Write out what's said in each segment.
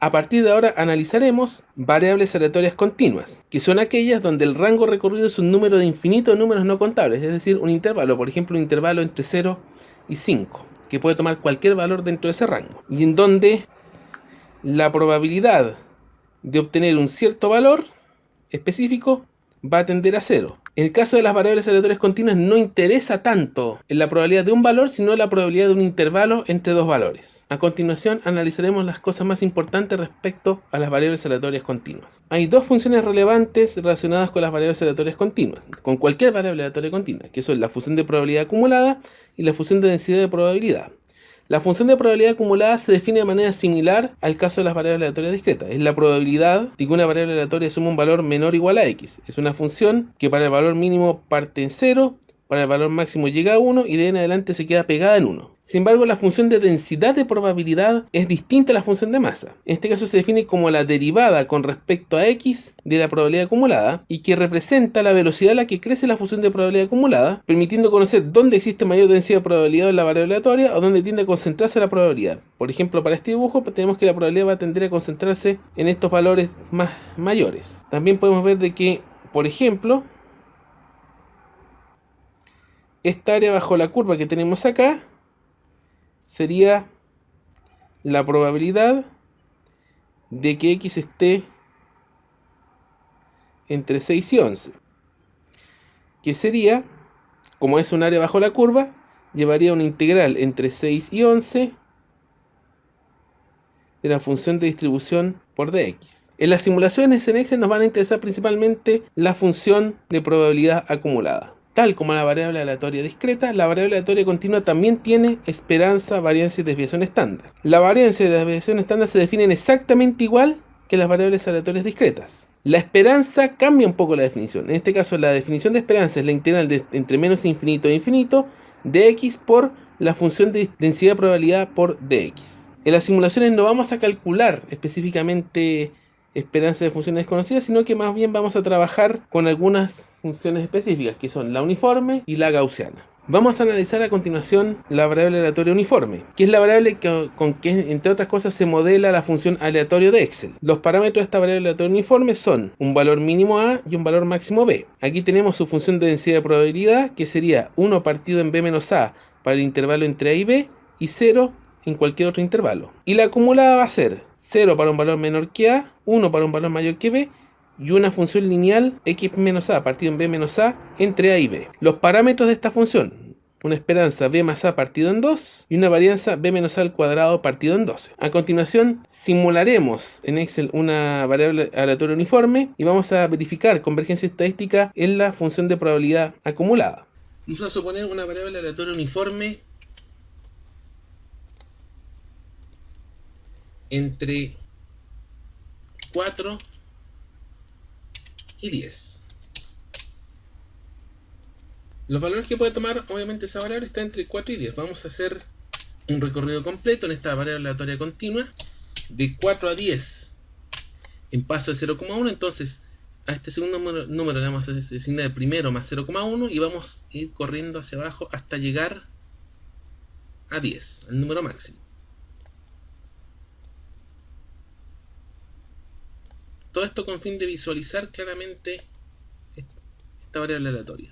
A partir de ahora analizaremos variables aleatorias continuas, que son aquellas donde el rango recorrido es un número de infinito de números no contables, es decir, un intervalo, por ejemplo, un intervalo entre 0 y 5, que puede tomar cualquier valor dentro de ese rango, y en donde la probabilidad de obtener un cierto valor específico va a tender a 0. En el caso de las variables aleatorias continuas no interesa tanto en la probabilidad de un valor, sino la probabilidad de un intervalo entre dos valores. A continuación analizaremos las cosas más importantes respecto a las variables aleatorias continuas. Hay dos funciones relevantes relacionadas con las variables aleatorias continuas, con cualquier variable aleatoria continua, que son la función de probabilidad acumulada y la función de densidad de probabilidad. La función de probabilidad acumulada se define de manera similar al caso de las variables aleatorias discretas. Es la probabilidad de que una variable aleatoria suma un valor menor o igual a x. Es una función que para el valor mínimo parte en 0, para el valor máximo llega a 1 y de ahí en adelante se queda pegada en 1. Sin embargo, la función de densidad de probabilidad es distinta a la función de masa. En este caso se define como la derivada con respecto a x de la probabilidad acumulada y que representa la velocidad a la que crece la función de probabilidad acumulada, permitiendo conocer dónde existe mayor densidad de probabilidad en la variable aleatoria o dónde tiende a concentrarse la probabilidad. Por ejemplo, para este dibujo tenemos que la probabilidad va a tender a concentrarse en estos valores más mayores. También podemos ver de que, por ejemplo, esta área bajo la curva que tenemos acá sería la probabilidad de que x esté entre 6 y 11, que sería, como es un área bajo la curva, llevaría una integral entre 6 y 11 de la función de distribución por dx. En las simulaciones en Excel nos van a interesar principalmente la función de probabilidad acumulada. Tal como la variable aleatoria discreta, la variable aleatoria continua también tiene esperanza, varianza y desviación estándar. La varianza y la desviación estándar se definen exactamente igual que las variables aleatorias discretas. La esperanza cambia un poco la definición. En este caso, la definición de esperanza es la integral de entre menos infinito e infinito de x por la función de densidad de probabilidad por dx. En las simulaciones no vamos a calcular específicamente esperanza de funciones desconocidas, sino que más bien vamos a trabajar con algunas funciones específicas, que son la uniforme y la gaussiana. Vamos a analizar a continuación la variable aleatoria uniforme, que es la variable con que, entre otras cosas, se modela la función aleatorio de Excel. Los parámetros de esta variable aleatoria uniforme son un valor mínimo a y un valor máximo b. Aquí tenemos su función de densidad de probabilidad, que sería 1 partido en b menos a para el intervalo entre a y b, y 0 en cualquier otro intervalo. Y la acumulada va a ser 0 para un valor menor que a, 1 para un valor mayor que b, y una función lineal x menos a partido en b menos a entre a y b. Los parámetros de esta función: una esperanza b más a partido en 2 y una varianza b menos a al cuadrado partido en 12. A continuación simularemos en Excel una variable aleatoria uniforme y vamos a verificar convergencia estadística en la función de probabilidad acumulada. Vamos a suponer una variable aleatoria uniforme entre 4 y 10. Los valores que puede tomar, obviamente, esa variable está entre 4 y 10. Vamos a hacer un recorrido completo en esta variable aleatoria continua de 4 a 10 en paso de 0,1. Entonces, a este segundo número le vamos a designar el primero más 0,1 y vamos a ir corriendo hacia abajo hasta llegar a 10, el número máximo. Todo esto con fin de visualizar claramente esta variable aleatoria.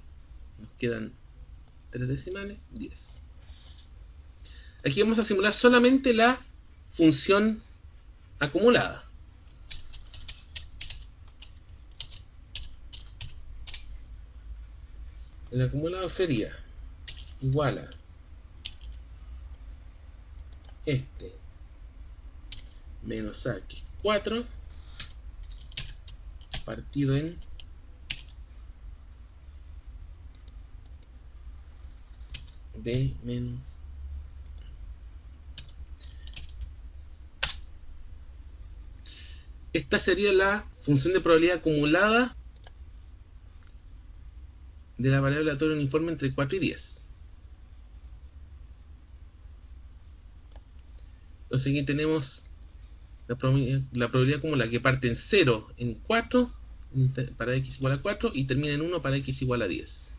Nos quedan 3 decimales, 10. Aquí vamos a simular solamente la función acumulada. El acumulado sería igual a este menos a, que es 4, partido en b menos. Esta sería la función de probabilidad acumulada de la variable aleatoria uniforme entre 4 y 10. Entonces aquí tenemos la probabilidad acumulada que parte en 0 en 4 para x igual a 4 y termina en 1 para x igual a 10.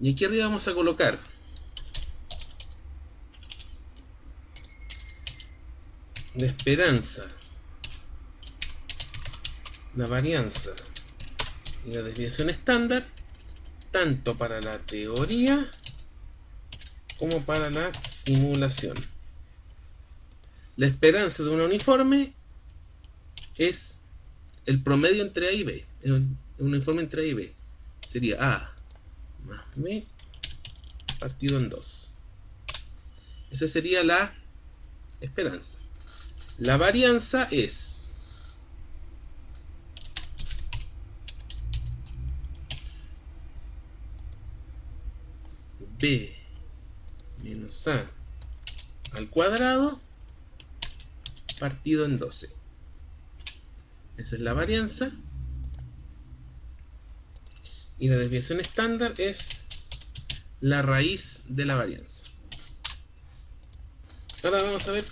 Y aquí arriba vamos a colocar de esperanza, la varianza y la desviación estándar, tanto para la teoría como para la simulación. La esperanza de un uniforme es el promedio entre A y B. Un uniforme entre A y B sería A más B partido en 2. Esa sería la esperanza. La varianza es B menos A al cuadrado partido en 12. Esa es la varianza. Y la desviación estándar es la raíz de la varianza. Ahora vamos a ver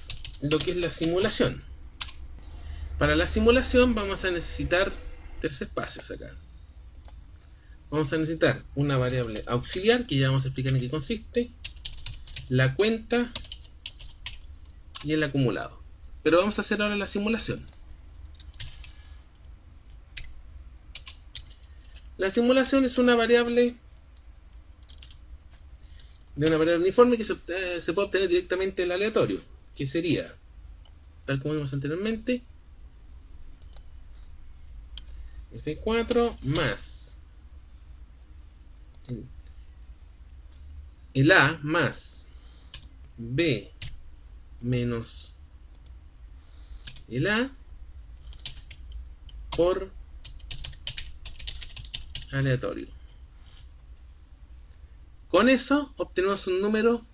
lo que es la simulación. Para la simulación vamos a necesitar 3 espacios acá. Vamos a necesitar una variable auxiliar, que ya vamos a explicar en qué consiste, la cuenta y el acumulado. Pero vamos a hacer ahora la simulación. La simulación es una variable de una variable uniforme que se puede obtener directamente del aleatorio, que sería, tal como vimos anteriormente, F4 más el A más B menos el A por aleatorio. Con eso obtenemos un número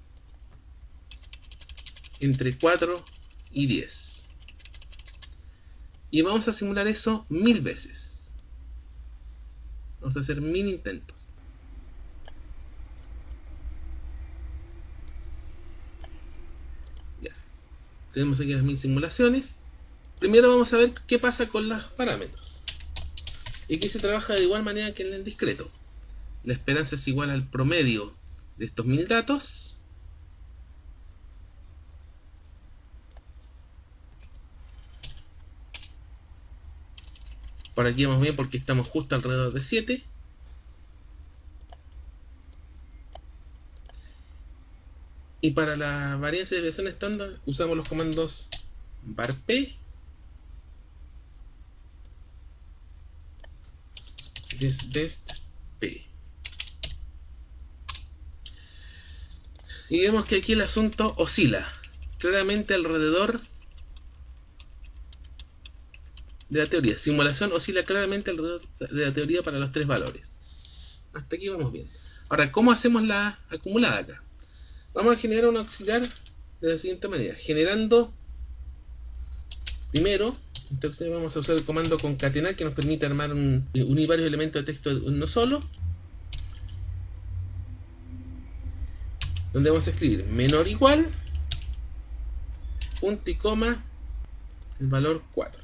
entre 4 y 10. Y vamos a simular eso 1000 veces. Vamos a hacer 1000 intentos. Ya. Tenemos aquí las 1000 simulaciones. Primero vamos a ver qué pasa con los parámetros. Y aquí se trabaja de igual manera que en el discreto. La esperanza es igual al promedio de estos 1000 datos por aquí vamos bien porque estamos justo alrededor de 7. Y para la varianza de desviación estándar usamos los comandos varp desdest p. Y vemos que aquí el asunto oscila claramente alrededor de la teoría. Simulación oscila claramente alrededor de la teoría para los 3 valores. Hasta aquí vamos bien. Ahora, ¿cómo hacemos la acumulada acá? Vamos a generar un auxiliar de la siguiente manera. Generando primero, entonces vamos a usar el comando concatenar, que nos permite armar unir varios elementos de texto en uno solo, donde vamos a escribir menor o igual, punto y coma, el valor 4.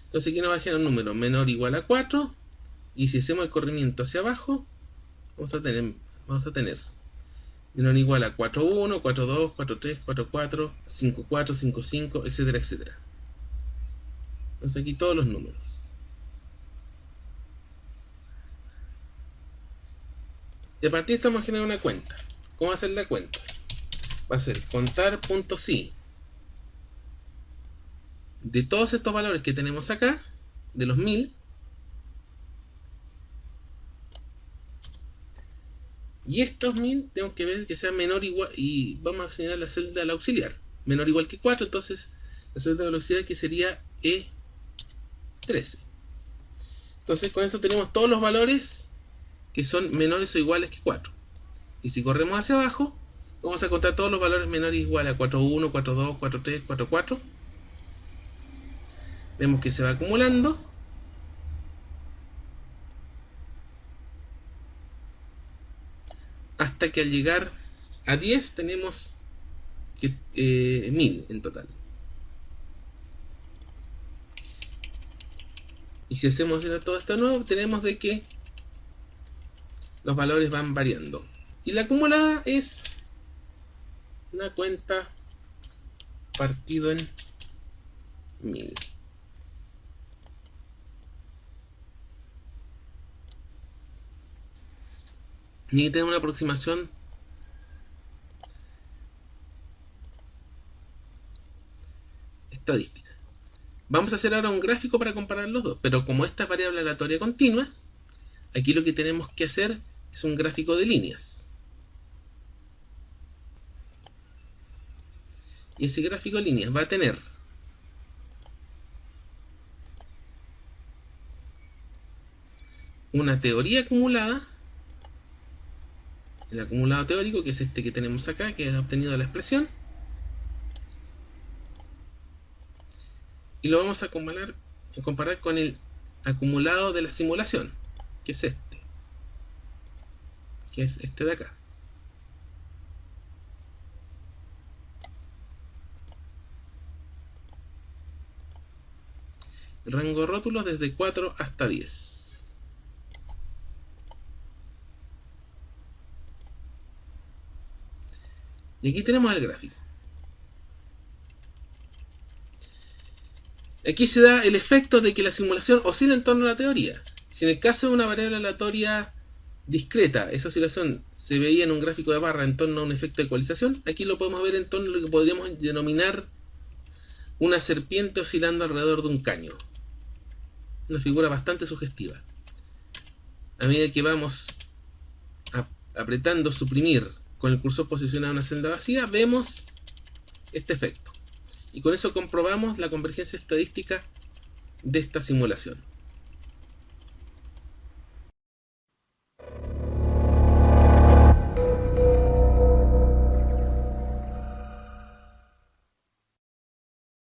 Entonces aquí nos va a generar un número menor o igual a 4, y si hacemos el corrimiento hacia abajo, vamos a tener menor o igual a 4.1, 4.2, 4.3, 4.4, 5.4, 5.5, etcétera, etcétera. Entonces aquí todos los números. Y a partir de esto vamos a generar una cuenta. ¿Cómo va a ser la cuenta? Va a ser contar.si de todos estos valores que tenemos acá, de los 1000, y estos 1000 tengo que ver que sea menor o igual, y vamos a señalar la celda del auxiliar, menor o igual que 4, entonces la celda del auxiliar que sería E13. Entonces con eso tenemos todos los valores que son menores o iguales que 4. Y si corremos hacia abajo, vamos a contar todos los valores menores o iguales a 4.1, 4.2, 4.3, 4.4. Vemos que se va acumulando. Hasta que al llegar a 10 tenemos 1000 en total. Y si hacemos todo esto nuevo, tenemos de que los valores van variando. Y la acumulada es una cuenta partido en 1000. Y aquí tenemos una aproximación estadística. Vamos a hacer ahora un gráfico para comparar los dos, pero como esta es variable aleatoria continua, aquí lo que tenemos que hacer es un gráfico de líneas. Y ese gráfico de líneas va a tener una teoría acumulada, el acumulado teórico, que es este que tenemos acá, que es obtenido de la expresión, y lo vamos a comparar con el acumulado de la simulación, que es este de acá. El rango de rótulos desde 4 hasta 10. Y aquí tenemos el gráfico. Aquí se da el efecto de que la simulación oscila en torno a la teoría. Si en el caso de una variable aleatoria discreta, esa oscilación se veía en un gráfico de barra en torno a un efecto de ecualización, aquí lo podemos ver en torno a lo que podríamos denominar una serpiente oscilando alrededor de un caño. Una figura bastante sugestiva. A medida que vamos apretando suprimir con el cursor posicionado en una celda vacía, vemos este efecto. Y con eso comprobamos la convergencia estadística de esta simulación.